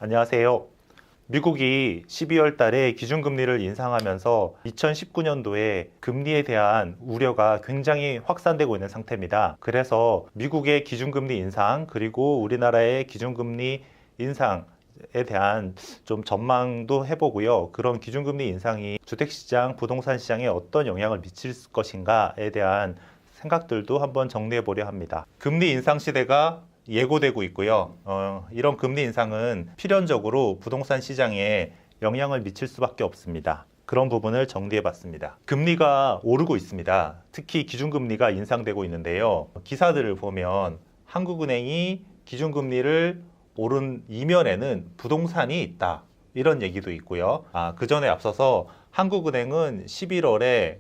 안녕하세요. 미국이 12월 달에 기준금리를 인상하면서 2019년도에 금리에 대한 우려가 굉장히 확산되고 있는 상태입니다. 그래서 미국의 기준금리 인상 그리고 우리나라의 기준금리 인상에 대한 좀 전망도 해보고요. 그런 기준금리 인상이 주택시장, 부동산 시장에 어떤 영향을 미칠 것인가에 대한 생각들도 한번 정리해 보려 합니다. 금리 인상 시대가 예고되고 있고요. 이런 금리 인상은 필연적으로 부동산 시장에 영향을 미칠 수밖에 없습니다. 그런 부분을 정리해 봤습니다. 금리가 오르고 있습니다. 특히 기준금리가 인상되고 있는데요. 기사들을 보면 한국은행이 기준금리를 오른 이면에는 부동산이 있다. 이런 얘기도 있고요. 그 전에 앞서서 한국은행은 11월에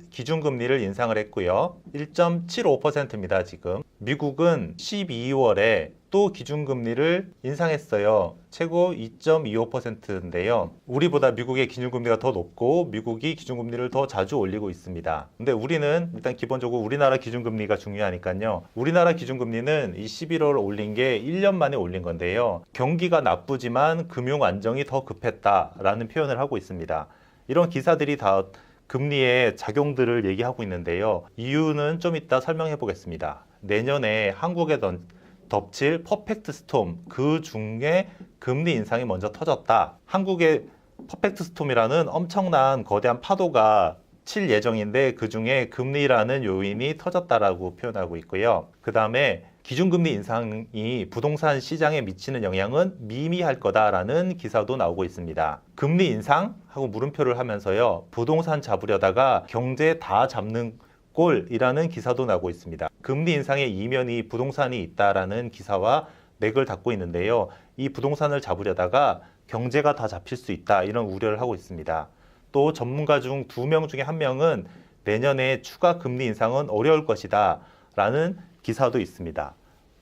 기준금리를 인상을 했고요. 1.75%입니다, 지금. 미국은 12월에 또 기준금리를 인상했어요. 최고 2.25%인데요. 우리보다 미국의 기준금리가 더 높고 미국이 기준금리를 더 자주 올리고 있습니다. 근데 우리는 일단 기본적으로 우리나라 기준금리가 중요하니까요. 우리나라 기준금리는 이 11월 올린 게 1년 만에 올린 건데요. 경기가 나쁘지만 금융 안정이 더 급했다라는 표현을 하고 있습니다. 이런 기사들이 다 금리의 작용들을 얘기하고 있는데요. 이유는 좀 이따 설명해 보겠습니다. 내년에 한국에 덮칠 퍼펙트 스톰, 그 중에 금리 인상이 먼저 터졌다. 한국의 퍼펙트 스톰이라는 엄청난 거대한 파도가 칠 예정인데 그 중에 금리라는 요인이 터졌다라고 표현하고 있고요. 그 다음에 기준금리 인상이 부동산 시장에 미치는 영향은 미미할 거다라는 기사도 나오고 있습니다. 금리 인상하고 물음표를 하면서요. 부동산 잡으려다가 경제 다 잡는 꼴이라는 기사도 나오고 있습니다. 금리 인상의 이면이 부동산이 있다라는 기사와 맥을 닫고 있는데요. 이 부동산을 잡으려다가 경제가 다 잡힐 수 있다 이런 우려를 하고 있습니다. 또 전문가 중 2명 중에 1명은 내년에 추가 금리 인상은 어려울 것이다 라는 기사도 있습니다.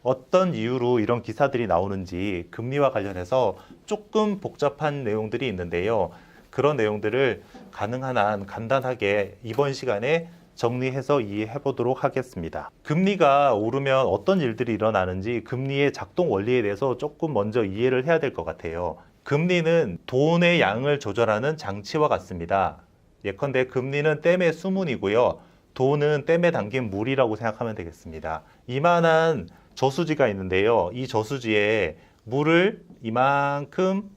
어떤 이유로 이런 기사들이 나오는지 금리와 관련해서 조금 복잡한 내용들이 있는데요. 그런 내용들을 가능한 한 간단하게 이번 시간에 정리해서 이해해 보도록 하겠습니다. 금리가 오르면 어떤 일들이 일어나는지 금리의 작동 원리에 대해서 조금 먼저 이해를 해야 될 것 같아요. 금리는 돈의 양을 조절하는 장치와 같습니다. 예컨대 금리는 댐의 수문이고요. 돈은 댐에 담긴 물이라고 생각하면 되겠습니다. 이만한 저수지가 있는데요. 이 저수지에 물을 이만큼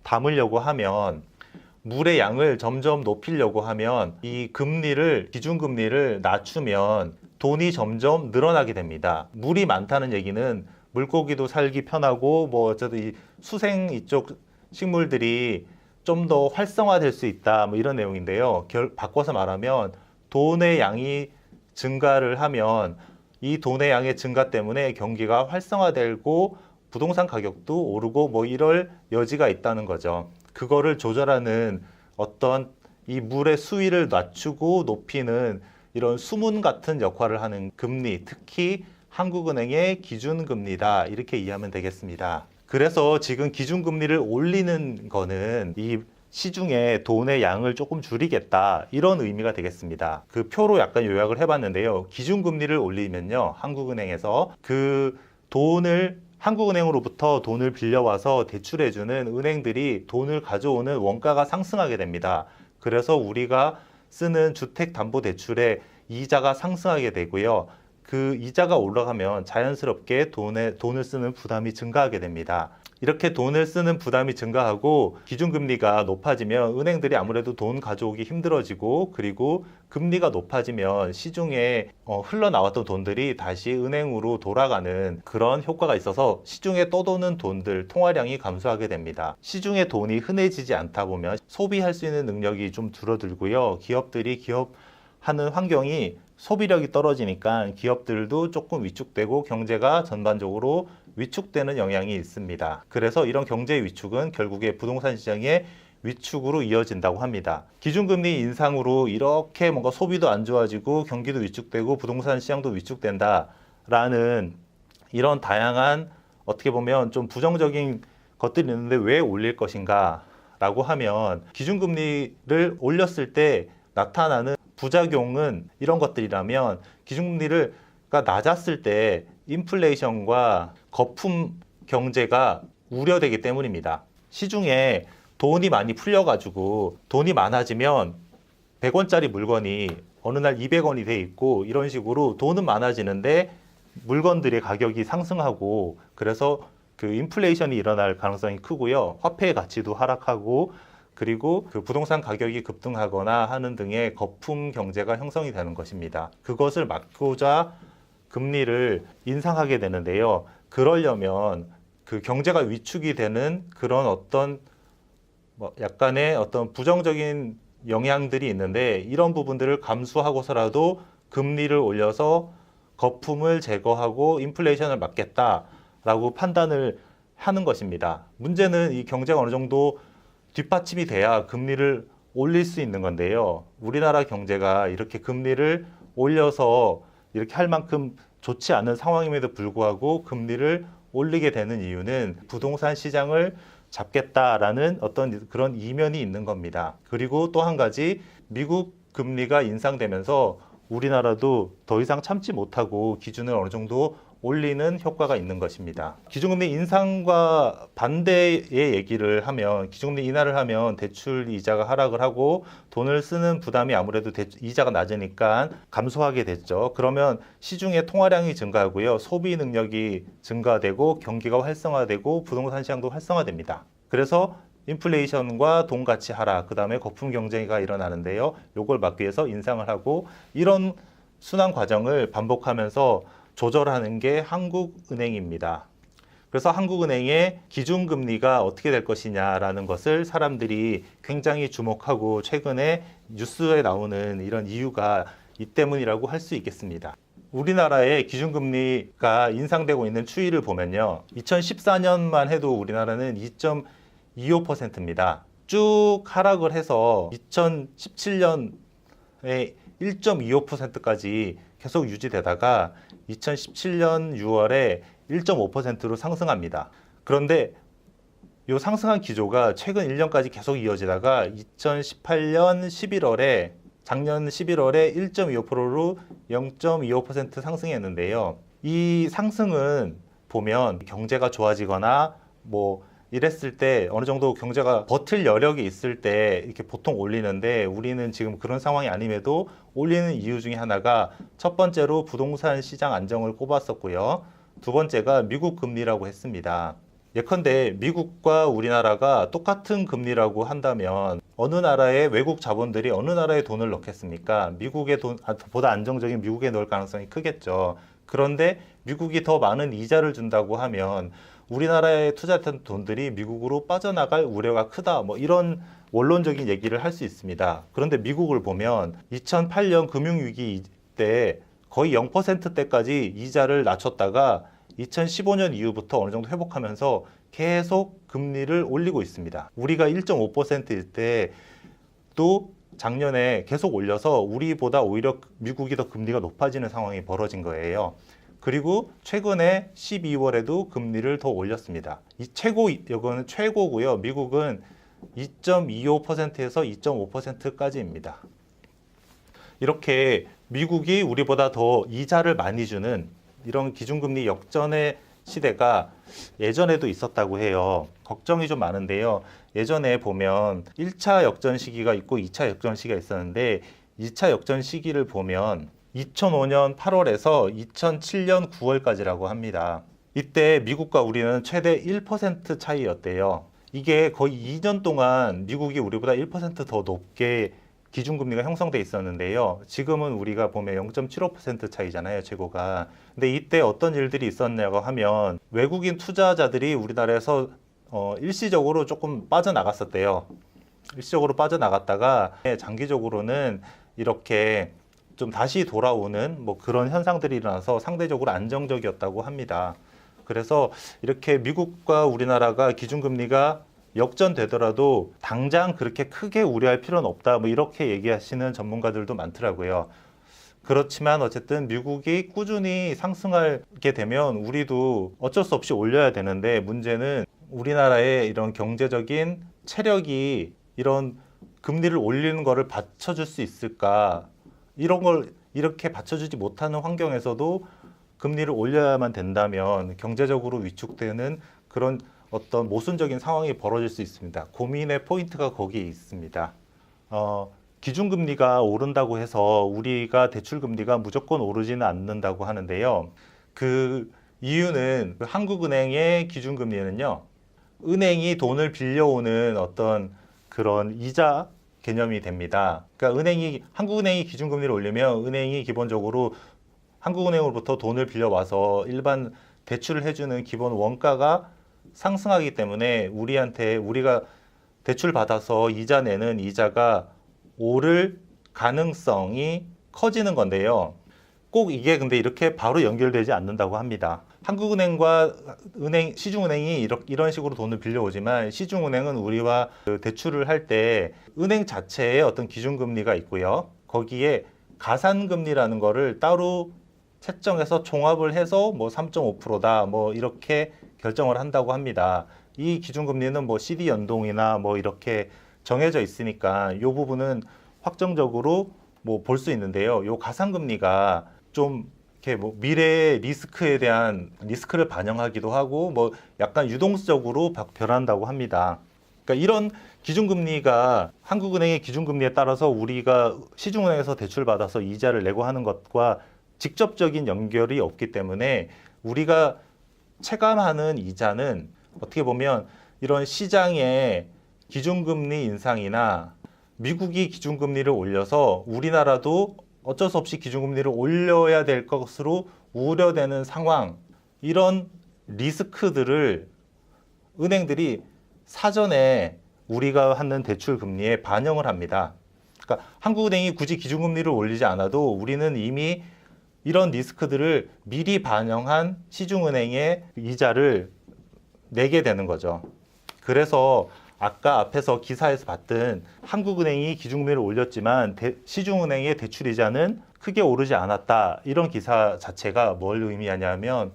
담으려고 하면 물의 양을 점점 높이려고 하면 이 기준금리를 낮추면 돈이 점점 늘어나게 됩니다. 물이 많다는 얘기는 물고기도 살기 편하고 어쨌든 이 수생 이쪽 식물들이 좀 더 활성화될 수 있다 이런 내용인데요. 바꿔서 말하면 돈의 양이 증가를 하면 이 돈의 양의 증가 때문에 경기가 활성화되고 부동산 가격도 오르고 이럴 여지가 있다는 거죠. 그거를 조절하는 어떤 이 물의 수위를 낮추고 높이는 이런 수문 같은 역할을 하는 금리, 특히 한국은행의 기준금리다 이렇게 이해하면 되겠습니다. 그래서 지금 기준금리를 올리는 거는 이 시중에 돈의 양을 조금 줄이겠다 이런 의미가 되겠습니다. 그 표로 약간 요약을 해봤는데요. 기준금리를 올리면요, 한국은행에서 한국은행으로부터 돈을 빌려와서 대출해주는 은행들이 돈을 가져오는 원가가 상승하게 됩니다. 그래서 우리가 쓰는 주택담보대출의 이자가 상승하게 되고요. 그 이자가 올라가면 자연스럽게 돈을 쓰는 부담이 증가하게 됩니다. 이렇게 돈을 쓰는 부담이 증가하고 기준금리가 높아지면 은행들이 아무래도 돈 가져오기 힘들어지고, 그리고 금리가 높아지면 시중에 흘러나왔던 돈들이 다시 은행으로 돌아가는 그런 효과가 있어서 시중에 떠도는 돈들 통화량이 감소하게 됩니다. 시중에 돈이 흔해지지 않다 보면 소비할 수 있는 능력이 좀 줄어들고요. 기업들이 기업하는 환경이 소비력이 떨어지니까 기업들도 조금 위축되고 경제가 전반적으로 위축되는 영향이 있습니다. 그래서 이런 경제 위축은 결국에 부동산 시장의 위축으로 이어진다고 합니다. 기준금리 인상으로 이렇게 뭔가 소비도 안 좋아지고 경기도 위축되고 부동산 시장도 위축된다라는 이런 다양한 어떻게 보면 좀 부정적인 것들이 있는데 왜 올릴 것인가 라고 하면 기준금리를 올렸을 때 나타나는 부작용은 이런 것들이라면 기준금리가 낮았을 때 인플레이션과 거품 경제가 우려되기 때문입니다. 시중에 돈이 많이 풀려가지고 돈이 많아지면 100원짜리 물건이 어느 날 200원이 돼 있고 이런 식으로 돈은 많아지는데 물건들의 가격이 상승하고 그래서 그 인플레이션이 일어날 가능성이 크고요. 화폐의 가치도 하락하고 그리고 그 부동산 가격이 급등하거나 하는 등의 거품 경제가 형성이 되는 것입니다. 그것을 막고자 금리를 인상하게 되는데요. 그러려면 그 경제가 위축이 되는 그런 어떤 약간의 어떤 부정적인 영향들이 있는데 이런 부분들을 감수하고서라도 금리를 올려서 거품을 제거하고 인플레이션을 막겠다라고 판단을 하는 것입니다. 문제는 이 경제가 어느 정도 뒷받침이 돼야 금리를 올릴 수 있는 건데요. 우리나라 경제가 이렇게 금리를 올려서 이렇게 할 만큼 좋지 않은 상황임에도 불구하고 금리를 올리게 되는 이유는 부동산 시장을 잡겠다라는 어떤 그런 이면이 있는 겁니다. 그리고 또 한 가지 미국 금리가 인상되면서 우리나라도 더 이상 참지 못하고 기준을 어느 정도 올리는 효과가 있는 것입니다. 기준금리 인상과 반대의 얘기를 하면 기준금리 인하를 하면 대출 이자가 하락을 하고 돈을 쓰는 부담이 아무래도 이자가 낮으니까 감소하게 됐죠. 그러면 시중의 통화량이 증가하고요. 소비 능력이 증가되고 경기가 활성화되고 부동산 시장도 활성화됩니다. 그래서 인플레이션과 돈 가치 하락, 그 다음에 거품 경제가 일어나는데요. 요걸 막기 위해서 인상을 하고 이런 순환 과정을 반복하면서 조절하는 게 한국은행입니다. 그래서 한국은행의 기준금리가 어떻게 될 것이냐라는 것을 사람들이 굉장히 주목하고 최근에 뉴스에 나오는 이런 이유가 이 때문이라고 할 수 있겠습니다. 우리나라의 기준금리가 인상되고 있는 추이를 보면요. 2014년만 해도 우리나라는 2.25%입니다. 쭉 하락을 해서 2017년에 1.25%까지 계속 유지되다가 2017년 6월에 1.5%로 상승합니다. 그런데 이 상승한 기조가 최근 1년까지 계속 이어지다가 2018년 11월에 작년 11월에 1.25%로 0.25% 상승했는데요. 이 상승은 보면 경제가 좋아지거나 이랬을 때 어느 정도 경제가 버틸 여력이 있을 때 이렇게 보통 올리는데 우리는 지금 그런 상황이 아님에도 올리는 이유 중에 하나가 첫 번째로 부동산 시장 안정을 꼽았었고요. 두 번째가 미국 금리라고 했습니다. 예컨대 미국과 우리나라가 똑같은 금리라고 한다면 어느 나라의 외국 자본들이 어느 나라에 돈을 넣겠습니까? 미국의 보다 안정적인 미국에 넣을 가능성이 크겠죠. 그런데 미국이 더 많은 이자를 준다고 하면 우리나라에 투자했던 돈들이 미국으로 빠져나갈 우려가 크다. 이런 원론적인 얘기를 할 수 있습니다. 그런데 미국을 보면 2008년 금융위기 때 거의 0%대까지 이자를 낮췄다가 2015년 이후부터 어느 정도 회복하면서 계속 금리를 올리고 있습니다. 우리가 1.5%일 때도 작년에 계속 올려서 우리보다 오히려 미국이 더 금리가 높아지는 상황이 벌어진 거예요. 그리고 최근에 12월에도 금리를 더 올렸습니다. 이거는 최고고요. 미국은 2.25%에서 2.5%까지입니다. 이렇게 미국이 우리보다 더 이자를 많이 주는 이런 기준금리 역전의 시대가 예전에도 있었다고 해요. 걱정이 좀 많은데요. 예전에 보면 1차 역전 시기가 있고 2차 역전 시기가 있었는데 2차 역전 시기를 보면 2005년 8월에서 2007년 9월까지라고 합니다. 이때 미국과 우리는 최대 1% 차이였대요. 이게 거의 2년 동안 미국이 우리보다 1% 더 높게 기준금리가 형성돼 있었는데요. 지금은 우리가 보면 0.75% 차이잖아요, 최고가. 근데 이때 어떤 일들이 있었냐고 하면 외국인 투자자들이 우리나라에서 일시적으로 조금 빠져나갔었대요. 일시적으로 빠져나갔다가 장기적으로는 이렇게 좀 다시 돌아오는 그런 현상들이 일어나서 상대적으로 안정적이었다고 합니다. 그래서 이렇게 미국과 우리나라가 기준금리가 역전되더라도 당장 그렇게 크게 우려할 필요는 없다. 이렇게 얘기하시는 전문가들도 많더라고요. 그렇지만 어쨌든 미국이 꾸준히 상승하게 되면 우리도 어쩔 수 없이 올려야 되는데 문제는 우리나라의 이런 경제적인 체력이 이런 금리를 올리는 거를 받쳐줄 수 있을까? 이런 걸 이렇게 받쳐주지 못하는 환경에서도 금리를 올려야만 된다면 경제적으로 위축되는 그런 어떤 모순적인 상황이 벌어질 수 있습니다. 고민의 포인트가 거기에 있습니다. 기준금리가 오른다고 해서 우리가 대출금리가 무조건 오르지는 않는다고 하는데요. 그 이유는 한국은행의 기준금리는요, 은행이 돈을 빌려오는 어떤 그런 이자 개념이 됩니다. 그러니까 한국은행이 기준금리를 올리면 은행이 기본적으로 한국은행으로부터 돈을 빌려와서 일반 대출을 해주는 기본 원가가 상승하기 때문에 우리가 대출 받아서 이자 내는 이자가 오를 가능성이 커지는 건데요. 꼭 이게 근데 이렇게 바로 연결되지 않는다고 합니다. 한국은행과 시중은행이 이런 식으로 돈을 빌려오지만 시중은행은 우리와 대출을 할 때 은행 자체에 어떤 기준금리가 있고요. 거기에 가산금리라는 거를 따로 채정해서 종합을 해서 뭐 3.5%다 뭐 이렇게 결정을 한다고 합니다. 이 기준금리는 뭐 CD 연동이나 뭐 이렇게 정해져 있으니까 이 부분은 확정적으로 뭐 볼 수 있는데요. 이 가산금리가 좀 이렇게 뭐 미래의 리스크에 대한 리스크를 반영하기도 하고 뭐 약간 유동적으로 변한다고 합니다. 그러니까 이런 기준금리가 한국은행의 기준금리에 따라서 우리가 시중은행에서 대출 받아서 이자를 내고 하는 것과 직접적인 연결이 없기 때문에 우리가 체감하는 이자는 어떻게 보면 이런 시장의 기준금리 인상이나 미국이 기준금리를 올려서 우리나라도 어쩔 수 없이 기준금리를 올려야 될 것으로 우려되는 상황, 이런 리스크들을 은행들이 사전에 우리가 하는 대출 금리에 반영을 합니다. 그러니까 한국은행이 굳이 기준금리를 올리지 않아도 우리는 이미 이런 리스크들을 미리 반영한 시중은행의 이자를 내게 되는 거죠. 그래서 아까 앞에서 기사에서 봤던 한국은행이 기준금리를 올렸지만 시중은행의 대출이자는 크게 오르지 않았다. 이런 기사 자체가 뭘 의미하냐면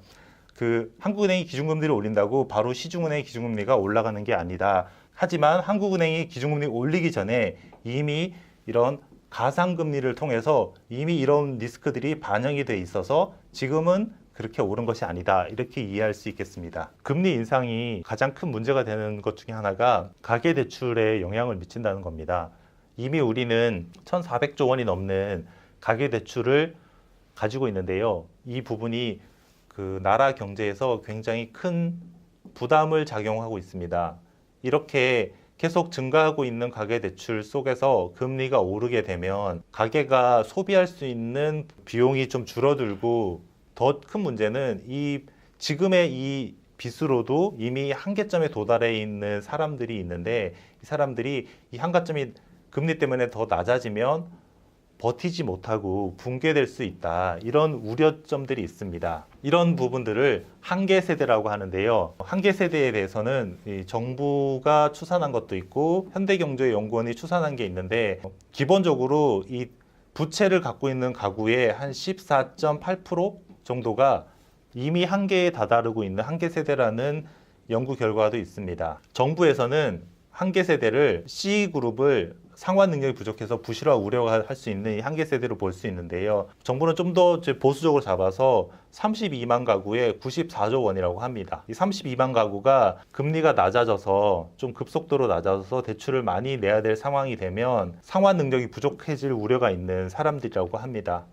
한국은행이 기준금리를 올린다고 바로 시중은행의 기준금리가 올라가는 게 아니다. 하지만 한국은행이 기준금리 올리기 전에 이미 이런 가상금리를 통해서 이미 이런 리스크들이 반영이 돼 있어서 지금은 그렇게 오른 것이 아니다. 이렇게 이해할 수 있겠습니다. 금리 인상이 가장 큰 문제가 되는 것 중에 하나가 가계대출에 영향을 미친다는 겁니다. 이미 우리는 1,400조 원이 넘는 가계대출을 가지고 있는데요. 이 부분이 나라 경제에서 굉장히 큰 부담을 작용하고 있습니다. 이렇게 계속 증가하고 있는 가계대출 속에서 금리가 오르게 되면 가계가 소비할 수 있는 비용이 좀 줄어들고, 더 큰 문제는 지금의 이 빚으로도 이미 한계점에 도달해 있는 사람들이 있는데, 이 사람들이 이 한계점이 금리 때문에 더 낮아지면 버티지 못하고 붕괴될 수 있다. 이런 우려점들이 있습니다. 이런 부분들을 한계 세대라고 하는데요. 한계 세대에 대해서는 정부가 추산한 것도 있고 현대경제연구원이 추산한 게 있는데, 기본적으로 이 부채를 갖고 있는 가구의 한 14.8% 정도가 이미 한계에 다다르고 있는 한계 세대라는 연구 결과도 있습니다. 정부에서는 한계 세대를 C그룹을 상환 능력이 부족해서 부실화 우려가 할 수 있는 이 한계 세대로 볼 수 있는데요. 정부는 좀 더 보수적으로 잡아서 32만 가구에 94조 원이라고 합니다. 이 32만 가구가 금리가 낮아져서 좀 급속도로 낮아져서 대출을 많이 내야 될 상황이 되면 상환 능력이 부족해질 우려가 있는 사람들이라고 합니다.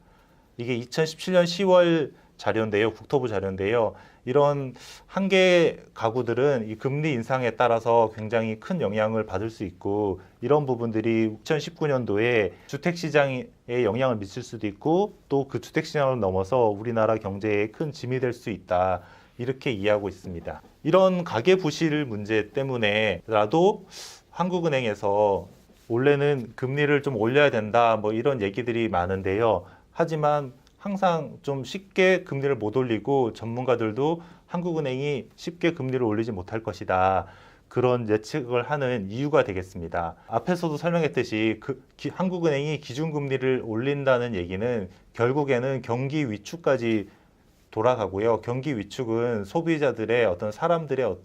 이게 2017년 10월 자료인데요. 국토부 자료인데요. 이런 한계 가구들은 이 금리 인상에 따라서 굉장히 큰 영향을 받을 수 있고, 이런 부분들이 2019년도에 주택시장에 영향을 미칠 수도 있고, 또 그 주택시장을 넘어서 우리나라 경제에 큰 짐이 될 수 있다. 이렇게 이해하고 있습니다. 이런 가계 부실 문제 때문에라도 한국은행에서 원래는 금리를 좀 올려야 된다, 뭐 이런 얘기들이 많은데요. 하지만 항상 좀 쉽게 금리를 못 올리고, 전문가들도 한국은행이 쉽게 금리를 올리지 못할 것이다, 그런 예측을 하는 이유가 되겠습니다. 앞에서도 설명했듯이 한국은행이 기준금리를 올린다는 얘기는 결국에는 경기 위축까지 돌아가고요. 경기 위축은 소비자들의 사람들의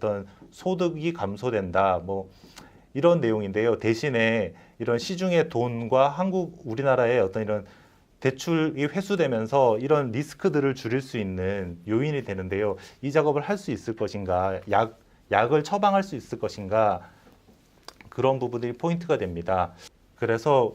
소득이 감소된다, 뭐 이런 내용인데요. 대신에 이런 시중의 돈과 우리나라의 이런 대출이 회수되면서 이런 리스크들을 줄일 수 있는 요인이 되는데요. 이 작업을 할 수 있을 것인가, 약을 처방할 수 있을 것인가, 그런 부분들이 포인트가 됩니다. 그래서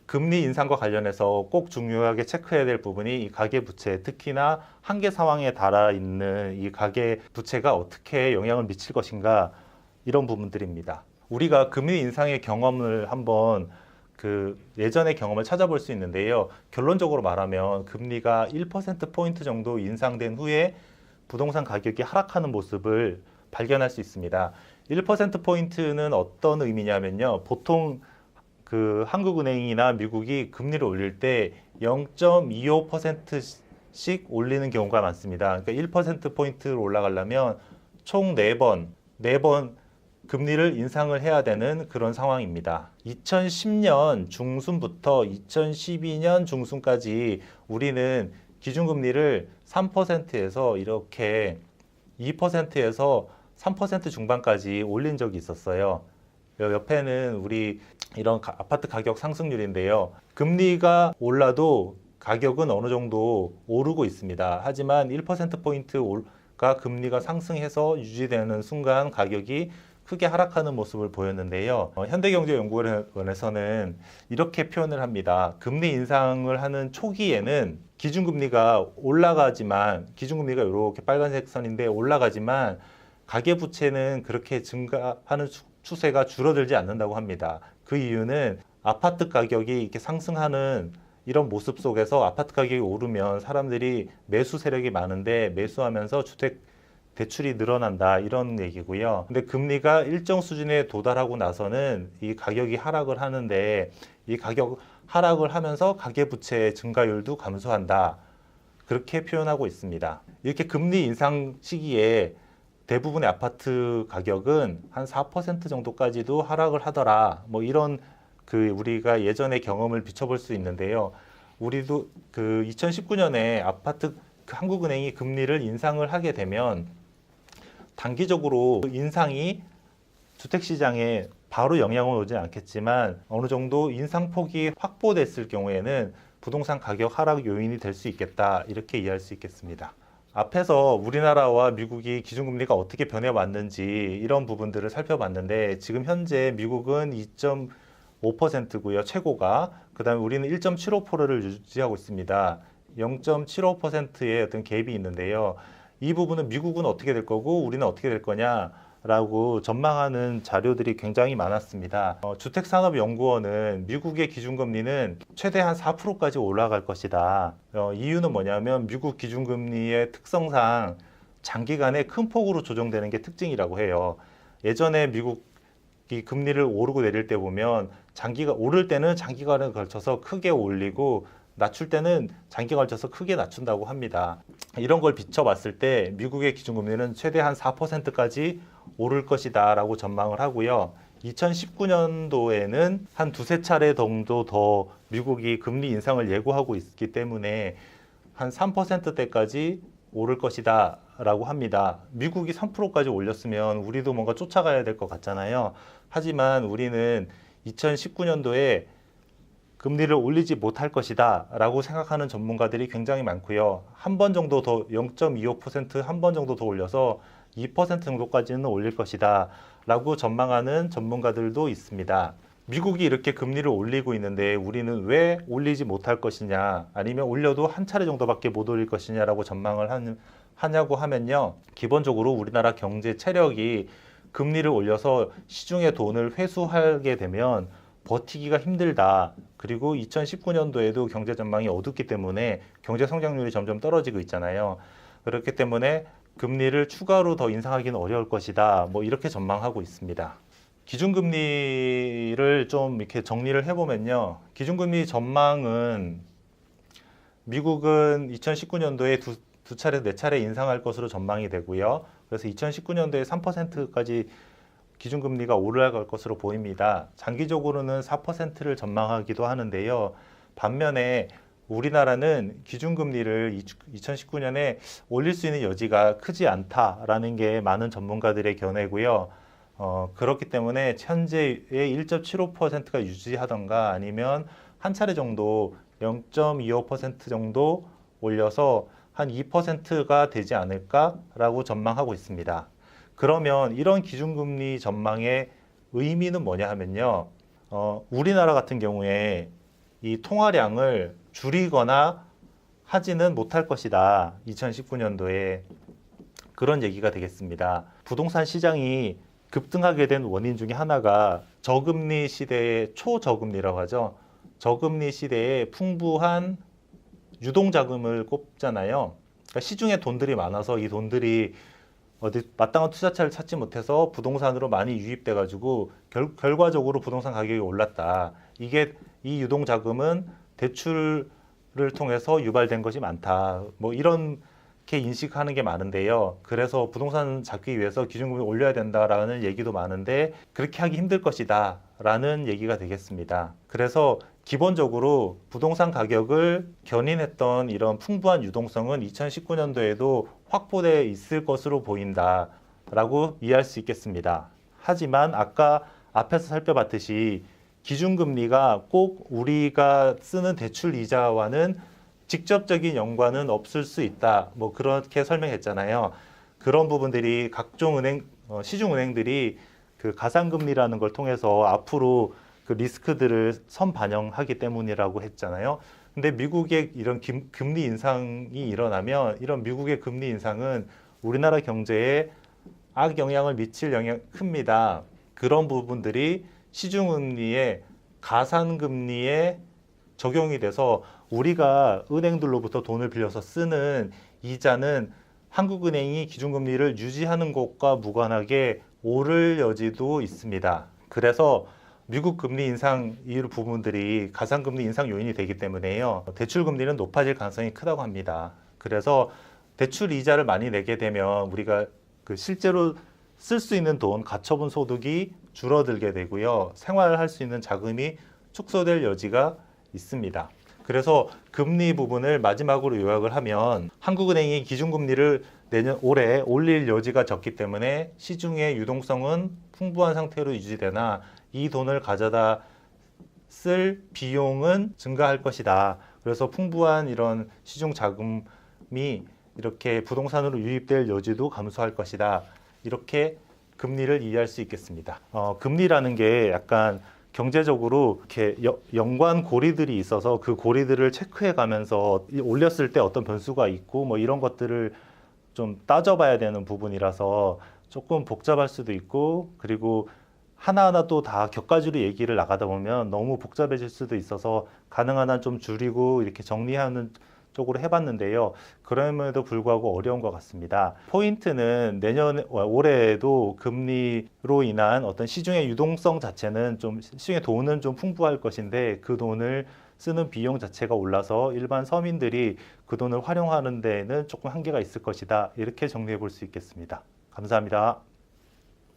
금리 인상과 관련해서 꼭 중요하게 체크해야 될 부분이 이 가계부채, 특히나 한계 상황에 달아 있는 이 가계부채가 어떻게 영향을 미칠 것인가, 이런 부분들입니다. 우리가 금리 인상의 경험을 한번 예전의 경험을 찾아볼 수 있는데요. 결론적으로 말하면 금리가 1%포인트 정도 인상된 후에 부동산 가격이 하락하는 모습을 발견할 수 있습니다. 1%포인트는 어떤 의미냐면요. 보통 한국은행이나 미국이 금리를 올릴 때 0.25%씩 올리는 경우가 많습니다. 그러니까 1%포인트를 올라가려면 총 4번 금리를 인상을 해야 되는 그런 상황입니다. 2010년 중순부터 2012년 중순까지 우리는 기준금리를 3%에서 이렇게 2%에서 3% 중반까지 올린 적이 있었어요. 옆에는 우리 이런 아파트 가격 상승률인데요. 금리가 올라도 가격은 어느 정도 오르고 있습니다. 하지만 1%포인트가 금리가 상승해서 유지되는 순간 가격이 크게 하락하는 모습을 보였는데요. 현대경제연구원에서는 이렇게 표현을 합니다. 금리 인상을 하는 초기에는 기준금리가 올라가지만, 기준금리가 이렇게 빨간색 선인데 올라가지만 가계부채는 그렇게 증가하는 추세가 줄어들지 않는다고 합니다. 그 이유는 아파트 가격이 이렇게 상승하는 이런 모습 속에서 아파트 가격이 오르면 사람들이 매수 세력이 많은데 매수하면서 주택 대출이 늘어난다, 이런 얘기고요. 근데 금리가 일정 수준에 도달하고 나서는 이 가격이 하락을 하는데, 이 가격 하락을 하면서 가계부채 증가율도 감소한다, 그렇게 표현하고 있습니다. 이렇게 금리 인상 시기에 대부분의 아파트 가격은 한 4% 정도까지도 하락을 하더라, 뭐 이런 우리가 예전의 경험을 비춰볼 수 있는데요. 우리도 2019년에 한국은행이 금리를 인상을 하게 되면 단기적으로 인상이 주택시장에 바로 영향을 오지 않겠지만 어느 정도 인상폭이 확보됐을 경우에는 부동산 가격 하락 요인이 될 수 있겠다, 이렇게 이해할 수 있겠습니다. 앞에서 우리나라와 미국이 기준금리가 어떻게 변해왔는지 이런 부분들을 살펴봤는데, 지금 현재 미국은 2.5%고요, 최고가. 그 다음에 우리는 1.75%를 유지하고 있습니다. 0.75%의 어떤 갭이 있는데요. 이 부분은 미국은 어떻게 될 거고 우리는 어떻게 될 거냐라고 전망하는 자료들이 굉장히 많았습니다. 주택산업연구원은 미국의 기준금리는 최대한 4%까지 올라갈 것이다. 이유는 뭐냐면 미국 기준금리의 특성상 장기간에 큰 폭으로 조정되는 게 특징이라고 해요. 예전에 미국이 금리를 오르고 내릴 때 보면 오를 때는 장기간에 걸쳐서 크게 올리고 낮출 때는 장기간 걸쳐서 크게 낮춘다고 합니다. 이런 걸 비춰봤을 때 미국의 기준금리는 최대한 4%까지 오를 것이다 라고 전망을 하고요. 2019년도에는 한 두세 차례 정도 더 미국이 금리 인상을 예고하고 있기 때문에 한 3%대까지 오를 것이다 라고 합니다. 미국이 3%까지 올렸으면 우리도 뭔가 쫓아가야 될 것 같잖아요. 하지만 우리는 2019년도에 금리를 올리지 못할 것이다 라고 생각하는 전문가들이 굉장히 많고요. 한 번 정도 더 0.25% 한 번 정도 더 올려서 2% 정도까지는 올릴 것이다 라고 전망하는 전문가들도 있습니다. 미국이 이렇게 금리를 올리고 있는데 우리는 왜 올리지 못할 것이냐, 아니면 올려도 한 차례 정도밖에 못 올릴 것이냐라고 전망을 하냐고 하면요. 기본적으로 우리나라 경제 체력이 금리를 올려서 시중의 돈을 회수하게 되면 버티기가 힘들다. 그리고 2019년도에도 경제 전망이 어둡기 때문에 경제 성장률이 점점 떨어지고 있잖아요. 그렇기 때문에 금리를 추가로 더 인상하기는 어려울 것이다. 뭐 이렇게 전망하고 있습니다. 기준금리를 좀 이렇게 정리를 해보면요. 기준금리 전망은 미국은 2019년도에 두 차례, 네 차례 인상할 것으로 전망이 되고요. 그래서 2019년도에 3%까지 기준금리가 올라갈 것으로 보입니다. 장기적으로는 4%를 전망하기도 하는데요. 반면에 우리나라는 기준금리를 2019년에 올릴 수 있는 여지가 크지 않다라는 게 많은 전문가들의 견해고요. 그렇기 때문에 현재의 1.75%가 유지하던가 아니면 한 차례 정도 0.25% 정도 올려서 한 2%가 되지 않을까라고 전망하고 있습니다. 그러면 이런 기준금리 전망의 의미는 뭐냐 하면요. 우리나라 같은 경우에 이 통화량을 줄이거나 하지는 못할 것이다. 2019년도에 그런 얘기가 되겠습니다. 부동산 시장이 급등하게 된 원인 중에 하나가 저금리 시대의 초저금리라고 하죠. 저금리 시대에 풍부한 유동자금을 꼽잖아요. 그러니까 시중에 돈들이 많아서 이 돈들이 어디 마땅한 투자처를 찾지 못해서 부동산으로 많이 유입돼 가지고 결과적으로 부동산 가격이 올랐다. 이게 이 유동자금은 대출을 통해서 유발된 것이 많다. 뭐 이렇게 인식하는 게 많은데요. 그래서 부동산 잡기 위해서 기준금리 올려야 된다라는 얘기도 많은데 그렇게 하기 힘들 것이다 라는 얘기가 되겠습니다. 그래서 기본적으로 부동산 가격을 견인했던 이런 풍부한 유동성은 2019년도에도 확보되어 있을 것으로 보인다 라고 이해할 수 있겠습니다. 하지만 아까 앞에서 살펴봤듯이 기준금리가 꼭 우리가 쓰는 대출 이자와는 직접적인 연관은 없을 수 있다. 뭐 그렇게 설명했잖아요. 그런 부분들이 각종 시중은행들이 그 가상금리라는 걸 통해서 앞으로 그 리스크들을 선반영하기 때문이라고 했잖아요. 근데 미국의 이런 금리 인상이 일어나면 이런 미국의 금리 인상은 우리나라 경제에 악영향을 미칠 영향이 큽니다. 그런 부분들이 시중금리의 가산금리에 적용이 돼서 우리가 은행들로부터 돈을 빌려서 쓰는 이자는 한국은행이 기준금리를 유지하는 것과 무관하게 오를 여지도 있습니다. 그래서 미국 금리 인상 이 부분들이 가상금리 인상 요인이 되기 때문에요. 대출 금리는 높아질 가능성이 크다고 합니다. 그래서 대출 이자를 많이 내게 되면 우리가 그 실제로 쓸 수 있는 돈, 가처분 소득이 줄어들게 되고요. 생활할 수 있는 자금이 축소될 여지가 있습니다. 그래서 금리 부분을 마지막으로 요약을 하면 한국은행이 기준금리를 올해 올릴 여지가 적기 때문에 시중의 유동성은 풍부한 상태로 유지되나 이 돈을 가져다 쓸 비용은 증가할 것이다. 그래서 풍부한 이런 시중 자금이 이렇게 부동산으로 유입될 여지도 감소할 것이다. 이렇게 금리를 이해할 수 있겠습니다. 금리라는 게 약간 경제적으로 이렇게 연관 고리들이 있어서 그 고리들을 체크해 가면서 올렸을 때 어떤 변수가 있고 뭐 이런 것들을 좀 따져봐야 되는 부분이라서 조금 복잡할 수도 있고 그리고 하나하나 또 다 격가지로 얘기를 나가다 보면 너무 복잡해질 수도 있어서 가능한 한 좀 줄이고 이렇게 정리하는 쪽으로 해봤는데요. 그럼에도 불구하고 어려운 것 같습니다. 포인트는 올해에도 금리로 인한 어떤 시중의 유동성 자체는 좀 시중의 돈은 좀 풍부할 것인데 그 돈을 쓰는 비용 자체가 올라서 일반 서민들이 그 돈을 활용하는 데에는 조금 한계가 있을 것이다. 이렇게 정리해 볼 수 있겠습니다. 감사합니다.